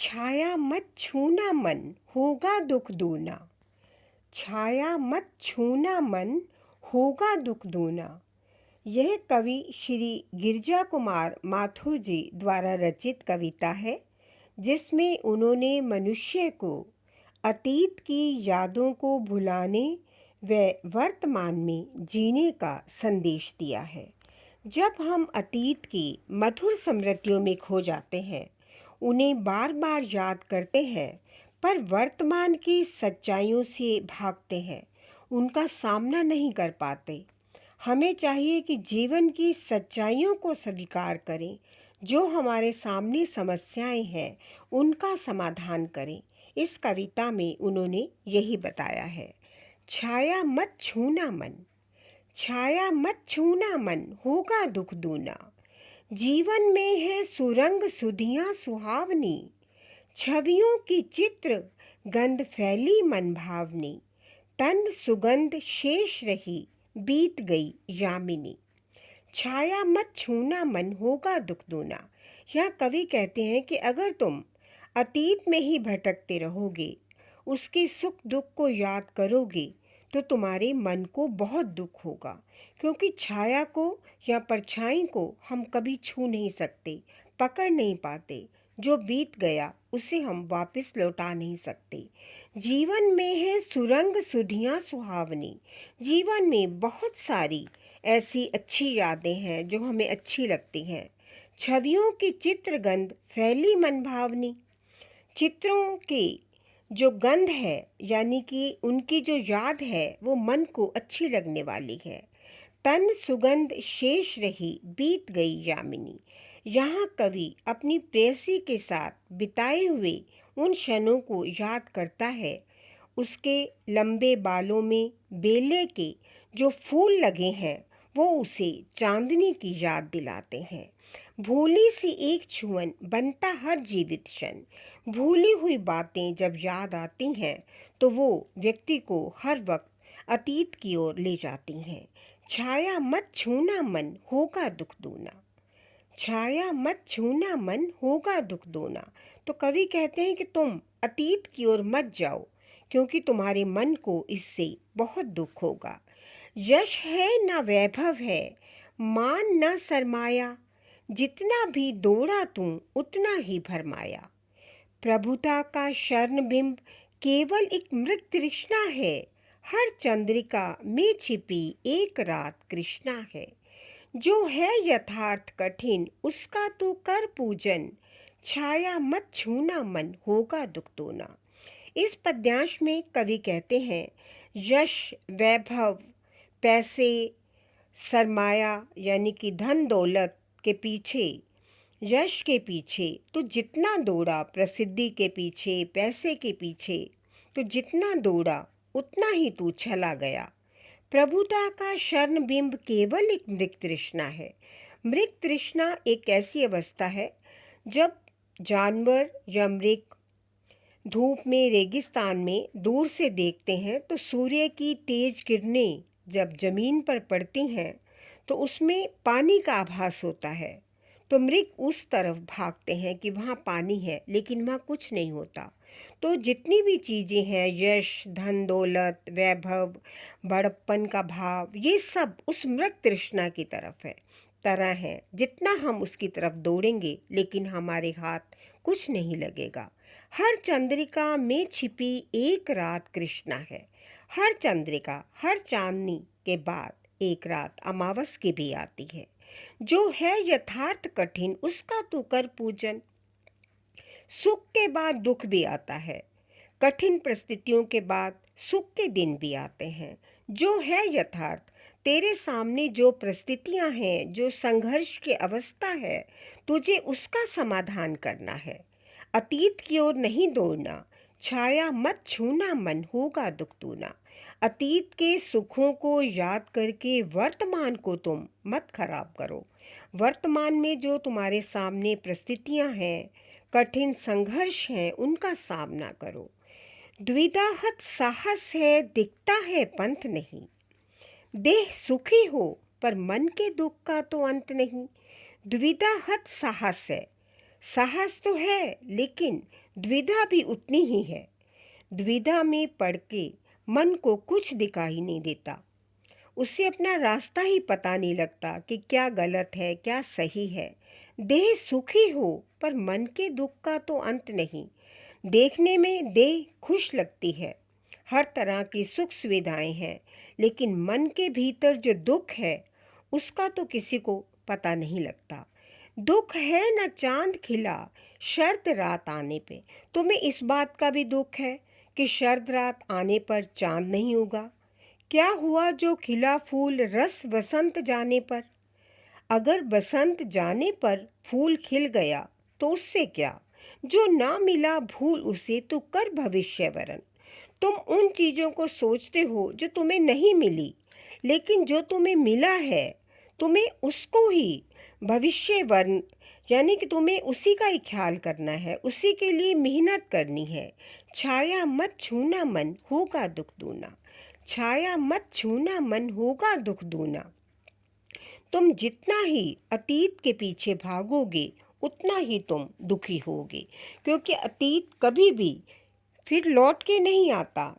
छाया मत छूना मन होगा दुख दूना। छाया मत छूना मन होगा दुख दूना। यह कवि श्री गिरजा कुमार माथुर जी द्वारा रचित कविता है, जिसमें उन्होंने मनुष्य को अतीत की यादों को भुलाने व वर्तमान में जीने का संदेश दिया है। जब हम अतीत की मधुर स्मृतियों में खो जाते हैं, उन्हें बार बार याद करते हैं, पर वर्तमान की सच्चाइयों से भागते हैं, उनका सामना नहीं कर पाते। हमें चाहिए कि जीवन की सच्चाइयों को स्वीकार करें, जो हमारे सामने समस्याएं हैं उनका समाधान करें। इस कविता में उन्होंने यही बताया है। छाया मत छूना मन, छाया मत छूना मन होगा दुख दूना। जीवन में है सुरंग सुधियाँ सुहावनी, छवियों की चित्र गंध फैली मन भावनी। तन सुगंध शेष रही बीत गई यामिनी। छाया मत छूना मन होगा दुख दूना। यह कवि कहते हैं कि अगर तुम अतीत में ही भटकते रहोगे, उसके सुख दुख को याद करोगे, तो तुम्हारे मन को बहुत दुख होगा, क्योंकि छाया को या परछाई को हम कभी छू नहीं सकते, पकड़ नहीं पाते। जो बीत गया उसे हम वापस लौटा नहीं सकते। जीवन में है सुरंग सुधियाँ सुहावनी। जीवन में बहुत सारी ऐसी अच्छी यादें हैं जो हमें अच्छी लगती हैं। छवियों की चित्रगंध फैली मन भावनी। चित्रों की जो गंध है, यानी कि उनकी जो याद है, वो मन को अच्छी लगने वाली है। तन सुगंध शेष रही बीत गई यामिनी। यहाँ कवि अपनी प्रेयसी के साथ बिताए हुए उन क्षणों को याद करता है। उसके लंबे बालों में बेले के जो फूल लगे हैं, वो उसे चांदनी की याद दिलाते हैं। भूली सी एक छुअन बनता हर जीवित क्षण। भूली हुई बातें जब याद आती हैं, तो वो व्यक्ति को हर वक्त अतीत की ओर ले जाती हैं। छाया मत छूना मन होगा दुख दूना। छाया मत छूना मन होगा दुख दूना। तो कवि कहते हैं कि तुम अतीत की ओर मत जाओ, क्योंकि तुम्हारे मन को इससे बहुत दुख होगा। यश है न वैभव है, मान न सरमाया, जितना भी दौड़ा तू उतना ही भरमाया। प्रभुता का शरण बिंब केवल एक मृग तृष्णा है, हर चंद्रिका में छिपी एक रात कृष्णा है। जो है यथार्थ कठिन उसका तू कर पूजन, छाया मत छूना मन होगा दुख दूना। इस पद्यांश में कवि कहते हैं, यश, वैभव, पैसे, सरमाया यानी कि धन दौलत के पीछे, यश के पीछे तो जितना दौड़ा, प्रसिद्धि के पीछे, पैसे के पीछे तो जितना दौड़ा, उतना ही तू चला गया। प्रभुता का शरण बिंब केवल एक मृग तृष्णा है। मृग तृष्णा एक ऐसी अवस्था है जब जानवर या मृग धूप में, रेगिस्तान में दूर से देखते हैं, तो सूर्य की तेज किरणें जब जमीन पर पड़ती हैं तो उसमें पानी का आभास होता है, तो मृग उस तरफ भागते हैं कि वहाँ पानी है, लेकिन वहाँ कुछ नहीं होता। तो जितनी भी चीज़ें हैं, यश, धन दौलत, वैभव, बड़प्पन का भाव, ये सब उस मृग तृष्णा की तरह है। जितना हम उसकी तरफ दौड़ेंगे, लेकिन हमारे हाथ कुछ नहीं लगेगा। हर चंद्रिका में छिपी एक रात कृष्णा है। हर चंद्रिका, हर चांदनी के बाद एक रात अमावस की भी आती है। जो है यथार्थ कठिन उसका तू कर पूजन। सुख के बाद दुख भी आता है, कठिन परिस्थितियों के बाद सुख के दिन भी आते हैं। जो है यथार्थ, तेरे सामने जो परिस्थितियां हैं, जो संघर्ष की अवस्था है, तुझे उसका समाधान करना है। अतीत की ओर नहीं दौड़ना। छाया मत छूना मन होगा दुख दूना। अतीत के सुखों को याद करके वर्तमान को तुम मत खराब करो। वर्तमान में जो तुम्हारे सामने परिस्थितियां हैं, कठिन संघर्ष हैं, उनका सामना करो। द्विधाहत साहस है, दिखता है पंथ नहीं। देह सुखी हो पर मन के दुख का तो अंत नहीं। द्विधाहत साहस है, साहस तो है, लेकिन द्विधा भी उतनी ही है। द्विधा में पड़ के मन को कुछ दिखाई नहीं देता, उसे अपना रास्ता ही पता नहीं लगता कि क्या गलत है क्या सही है। देह सुखी हो पर मन के दुख का तो अंत नहीं। देखने में देह खुश लगती है, हर तरह की सुख सुविधाएं हैं, लेकिन मन के भीतर जो दुख है उसका तो किसी को पता नहीं लगता। दुख है न चांद खिला शरद रात आने पे। तुम्हें इस बात का भी दुख है कि शरद रात आने पर चांद नहीं उगा। क्या हुआ जो खिला फूल रस बसंत जाने पर। अगर बसंत जाने पर फूल खिल गया तो उससे क्या, जो ना मिला भूल उसे तो कर भविष्य वरण। तुम उन चीज़ों को सोचते हो जो तुम्हें नहीं मिली, लेकिन जो तुम्हें मिला है तुम्हें उसको ही भविष्य वर्ण, यानी कि तुम्हें उसी का ही ख्याल करना है, उसी के लिए मेहनत करनी है। छाया मत छूना मन होगा दुख दूना। छाया मत छूना मन होगा दुख दूना। तुम जितना ही अतीत के पीछे भागोगे उतना ही तुम दुखी होगे, क्योंकि अतीत कभी भी फिर लौट के नहीं आता।